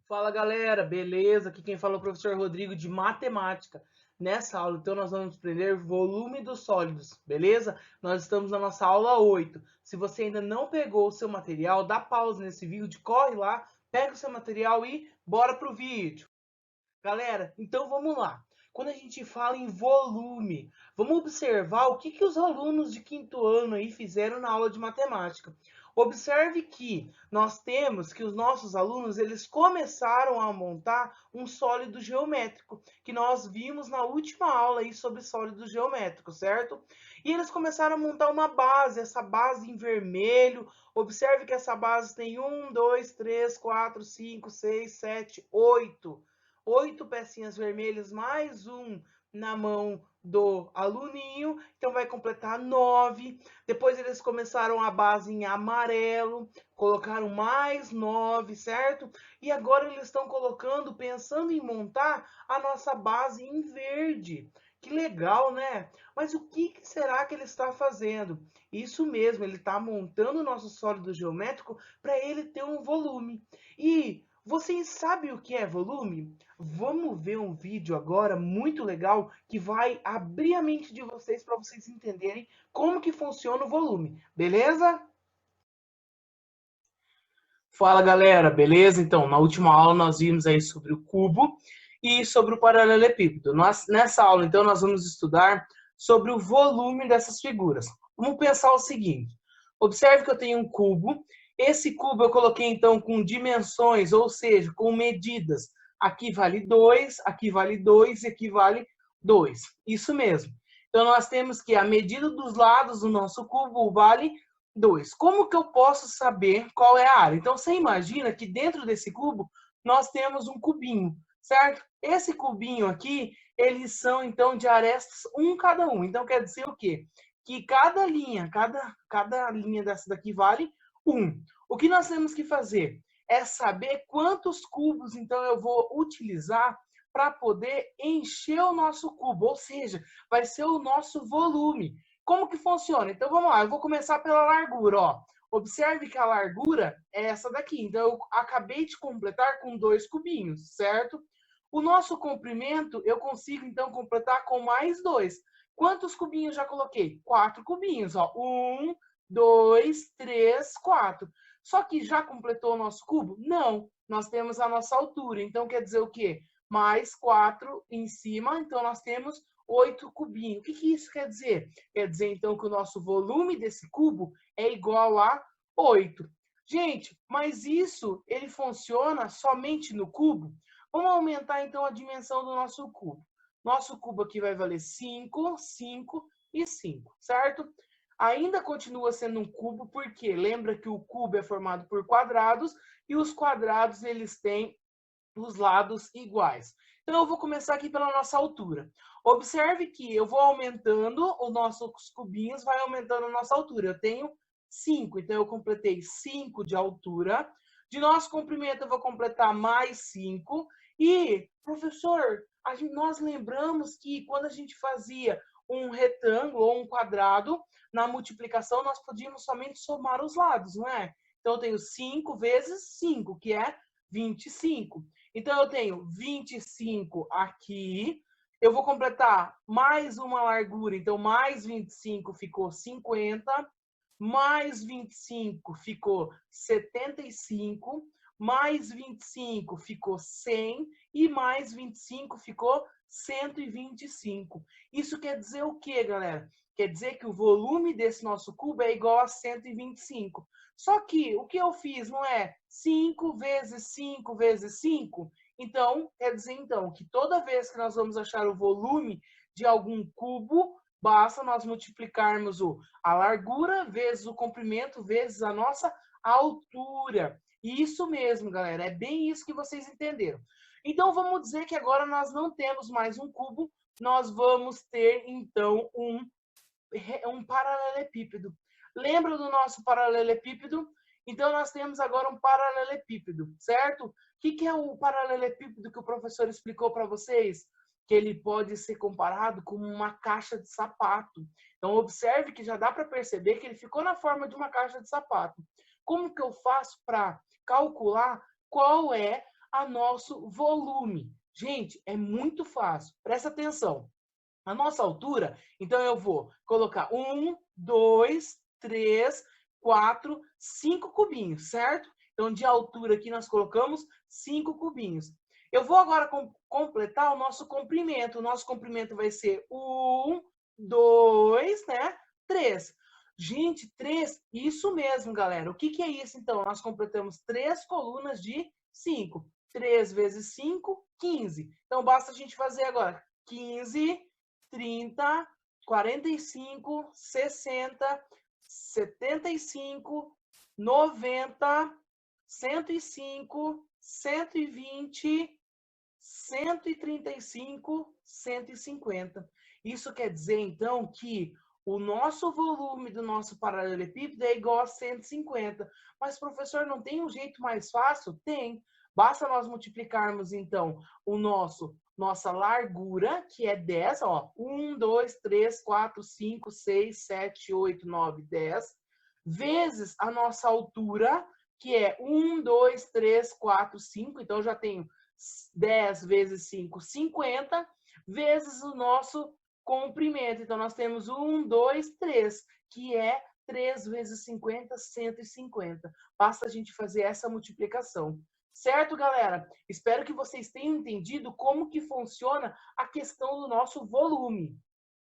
Fala galera, beleza? Aqui quem fala é o professor Rodrigo de Matemática. Nessa aula, então, nós vamos aprender volume dos sólidos, beleza? Nós estamos na nossa aula 8. Se você ainda não pegou o seu material, dá pausa nesse vídeo, corre lá, pega o seu material e bora pro vídeo. Galera, então vamos lá. Quando a gente fala em volume, vamos observar o que os alunos de quinto ano aí fizeram na aula de matemática. Observe que nós temos que os nossos alunos eles começaram a montar um sólido geométrico, que nós vimos na última aula aí sobre sólidos geométricos, certo? E eles começaram a montar uma base, essa base em vermelho. Observe que essa base tem 1, 2, 3, 4, 5, 6, 7, 8. 8 pecinhas vermelhas, mais um na mão do aluninho, então vai completar 9. Depois eles começaram a base em amarelo, colocaram mais 9, certo? E agora eles estão colocando, pensando em montar a nossa base em verde. Que legal, né? Mas o que será que ele está fazendo? Isso mesmo, ele está montando o nosso sólido geométrico para ele ter um volume. E vocês sabem o que é volume? Vamos ver um vídeo agora muito legal que vai abrir a mente de vocês para vocês entenderem como que funciona o volume, beleza? Fala galera, beleza? Então, na última aula nós vimos aí sobre o cubo e sobre o paralelepípedo. Nessa aula, então, nós vamos estudar sobre o volume dessas figuras. Vamos pensar o seguinte, observe que eu tenho um cubo, esse cubo eu coloquei então com dimensões, ou seja, com medidas. Aqui vale 2, aqui vale 2 e aqui vale 2. Isso mesmo. Então, nós temos que a medida dos lados do nosso cubo vale 2. Como que eu posso saber qual é a área? Então, você imagina que dentro desse cubo, nós temos um cubinho, certo? Esse cubinho aqui, eles são, então, de arestas, um cada um. Então, quer dizer o quê? Que cada linha dessa daqui vale 1. O que nós temos que fazer? É saber quantos cubos, então, eu vou utilizar para poder encher o nosso cubo, ou seja, vai ser o nosso volume. Como que funciona? Então vamos lá, eu vou começar pela largura, ó. Observe que a largura é essa daqui. Então eu acabei de completar com 2 cubinhos, certo? O nosso comprimento eu consigo então completar com mais 2. Quantos cubinhos já coloquei? 4 cubinhos, ó. 1, 2, 3, 4. Só que já completou o nosso cubo? Não. Nós temos a nossa altura. Então quer dizer o quê? Mais 4 em cima, então nós temos 8 cubinhos. O que isso quer dizer? Quer dizer, então, que o nosso volume desse cubo é igual a 8. Gente, mas isso, ele funciona somente no cubo? Vamos aumentar, então, a dimensão do nosso cubo. Nosso cubo aqui vai valer 5, 5 e 5, certo? Ainda continua sendo um cubo, porque lembra que o cubo é formado por quadrados, e os quadrados, eles têm os lados iguais. Então, eu vou começar aqui pela nossa altura. Observe que eu vou aumentando os nossos cubinhos, vai aumentando a nossa altura. Eu tenho 5, então eu completei 5 de altura. De nosso comprimento, eu vou completar mais 5. E, professor, nós lembramos que quando a gente fazia um retângulo ou um quadrado, na multiplicação, nós podíamos somente somar os lados, não é? Então, eu tenho 5 vezes 5, que é 25. Então, eu tenho 25 aqui. Eu vou completar mais uma largura. Então, mais 25 ficou 50. Mais 25 ficou 75. Mais 25 ficou 100. E mais 25 ficou 125. Isso quer dizer o quê, galera? Quer dizer que o volume desse nosso cubo é igual a 125. Só que o que eu fiz não é 5 vezes 5 vezes 5? Então, quer dizer então que toda vez que nós vamos achar o volume de algum cubo, basta nós multiplicarmos a largura vezes o comprimento vezes a nossa altura. Isso mesmo, galera, é bem isso que vocês entenderam. Então, vamos dizer que agora nós não temos mais um cubo, nós vamos ter, então, um paralelepípedo. Lembra do nosso paralelepípedo? Então, nós temos agora um paralelepípedo, certo? O que é o paralelepípedo que o professor explicou para vocês? que ele pode ser comparado com uma caixa de sapato. Então, observe que já dá para perceber que ele ficou na forma de uma caixa de sapato. Como que eu faço para calcular qual é o nosso volume? Gente, é muito fácil. Presta atenção. A nossa altura, então eu vou colocar 1, 2, 3, 4, 5 cubinhos, certo? Então, de altura aqui nós colocamos 5 cubinhos. Eu vou agora completar o nosso comprimento. O nosso comprimento vai ser 1, 2, né? 3. Gente, 3, isso mesmo, galera. O que que é isso, então? Nós completamos 3 colunas de 5. 3 vezes 5, 15. Então, basta a gente fazer agora 15, 30, 45, 60, 75, 90, 105, 120, 135, 150. Isso quer dizer, então, que o nosso volume do nosso paralelepípedo é igual a 150. Mas, professor, não tem um jeito mais fácil? Tem. Basta nós multiplicarmos, então, nossa largura, que é 10, ó, 1, 2, 3, 4, 5, 6, 7, 8, 9, 10, vezes a nossa altura, que é 1, 2, 3, 4, 5, então eu já tenho 10 vezes 5, 50, vezes o nosso comprimento. Então, nós temos 1, 2, 3, que é 3 vezes 50, 150. Basta a gente fazer essa multiplicação. Certo, galera? Espero que vocês tenham entendido como que funciona a questão do nosso volume.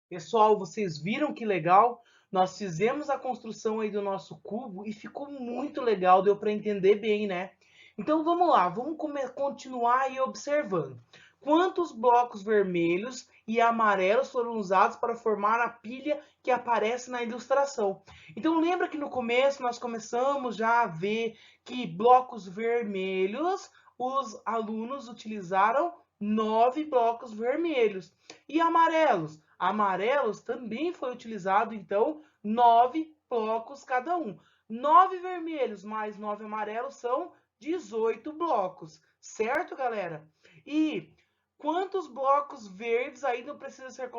Pessoal, vocês viram que legal? Nós fizemos a construção aí do nosso cubo e ficou muito legal, deu para entender bem, né? Então vamos lá, vamos continuar aí observando. Quantos blocos vermelhos e amarelos foram usados para formar a pilha que aparece na ilustração? Então lembra que no começo nós começamos já a ver que blocos vermelhos, os alunos utilizaram 9 blocos vermelhos. E amarelos? Amarelos também foi utilizado, então, 9 blocos cada um. 9 vermelhos mais 9 amarelos são 18 blocos, certo, galera? E quantos blocos verdes ainda precisam ser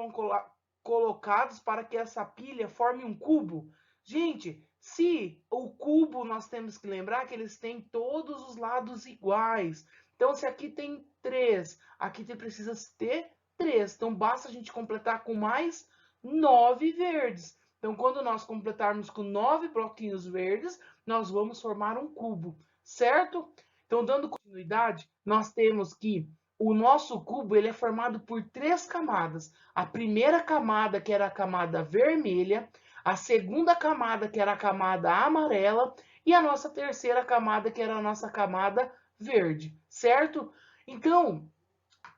colocados para que essa pilha forme um cubo? Gente, se o cubo, nós temos que lembrar que eles têm todos os lados iguais. Então, se aqui tem 3, aqui precisa ter 3. Então, basta a gente completar com mais 9 verdes. Então, quando nós completarmos com 9 bloquinhos verdes, nós vamos formar um cubo, certo? Então, dando continuidade, nós temos que o nosso cubo ele é formado por 3 camadas. A primeira camada, que era a camada vermelha, a segunda camada, que era a camada amarela, e a nossa terceira camada, que era a nossa camada verde, certo? Então,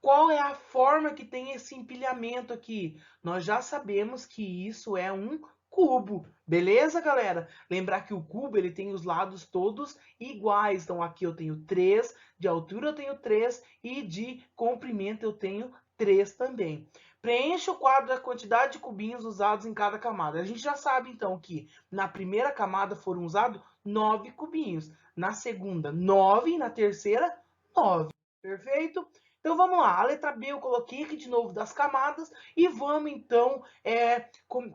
qual é a forma que tem esse empilhamento aqui? Nós já sabemos que isso é um cubo, beleza, galera? Lembrar que o cubo ele tem os lados todos iguais. Então, aqui eu tenho 3, de altura eu tenho 3 e de comprimento eu tenho 3 também. Preencha o quadro da quantidade de cubinhos usados em cada camada. A gente já sabe, então, que na primeira camada foram usados 9 cubinhos. Na segunda, 9. E na terceira, 9. Perfeito? Então, vamos lá. A letra B eu coloquei aqui de novo das camadas e vamos, então,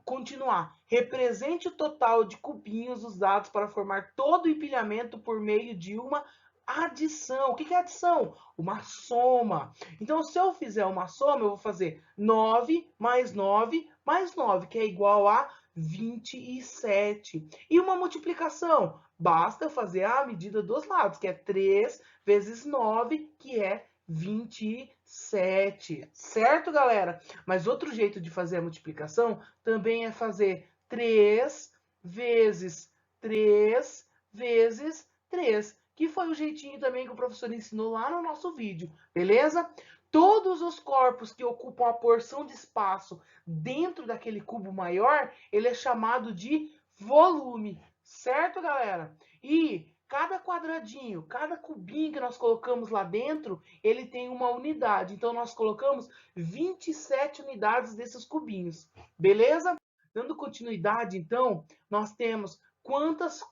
continuar. Represente o total de cubinhos usados para formar todo o empilhamento por meio de uma adição. O que é adição? Uma soma. Então, se eu fizer uma soma, eu vou fazer 9 mais 9 mais 9, que é igual a 27. E uma multiplicação? Basta eu fazer a medida dos lados, que é 3 vezes 9, que é 27, certo, galera? Mas outro jeito de fazer a multiplicação também é fazer 3 vezes 3 vezes 3, que foi o jeitinho também que o professor ensinou lá no nosso vídeo, beleza? Todos os corpos que ocupam a porção de espaço dentro daquele cubo maior, ele é chamado de volume, certo, galera? E cada quadradinho, cada cubinho que nós colocamos lá dentro, ele tem uma unidade. Então, nós colocamos 27 unidades desses cubinhos, beleza? Dando continuidade, então, nós temos quantas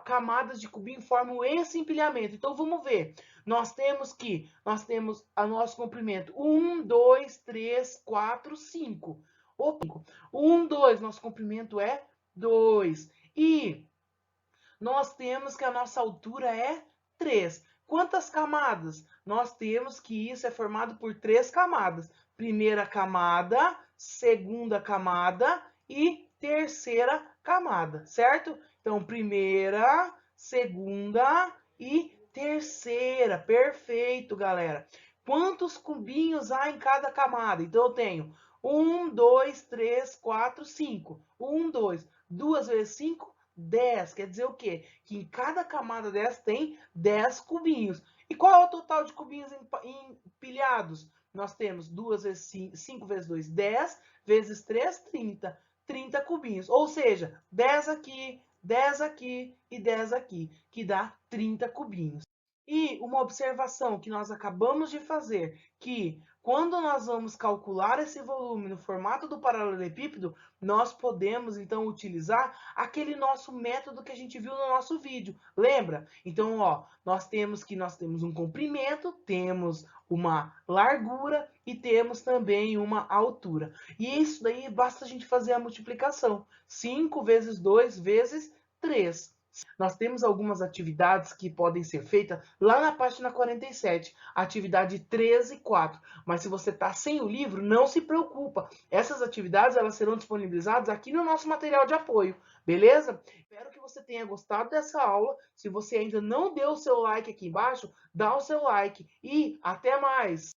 camadas de cubinho formam esse empilhamento. Então, vamos ver. Nós temos o nosso comprimento 1, 2, 3, 4, 5. 1, 2, nosso comprimento é 2. E nós temos que a nossa altura é 3. Quantas camadas? Nós temos que isso é formado por 3 camadas. Primeira camada, segunda camada e terceira camada, certo? Então, primeira, segunda e terceira. Perfeito, galera. Quantos cubinhos há em cada camada? Então, eu tenho 1, 2, 3, 4, 5. 1, 2. 2 vezes 5, 10. Quer dizer o quê? Que em cada camada dessa tem 10 cubinhos. E qual é o total de cubinhos empilhados? Nós temos 2 vezes 5, 5 vezes 2, 10, vezes 3, 30. 30 cubinhos. Ou seja, 10 aqui, 10 aqui e 10 aqui, que dá 30 cubinhos. E uma observação que nós acabamos de fazer, que quando nós vamos calcular esse volume no formato do paralelepípedo, nós podemos então utilizar aquele nosso método que a gente viu no nosso vídeo. Lembra? Então, ó, nós temos um comprimento, temos uma largura e temos também uma altura. E isso daí basta a gente fazer a multiplicação. 5 vezes 2 vezes 3. Nós temos algumas atividades que podem ser feitas lá na página 47, atividade 13 e 4. Mas se você está sem o livro, não se preocupa. Essas atividades elas serão disponibilizadas aqui no nosso material de apoio, beleza? Espero que você tenha gostado dessa aula. Se você ainda não deu o seu like aqui embaixo, dá o seu like e até mais!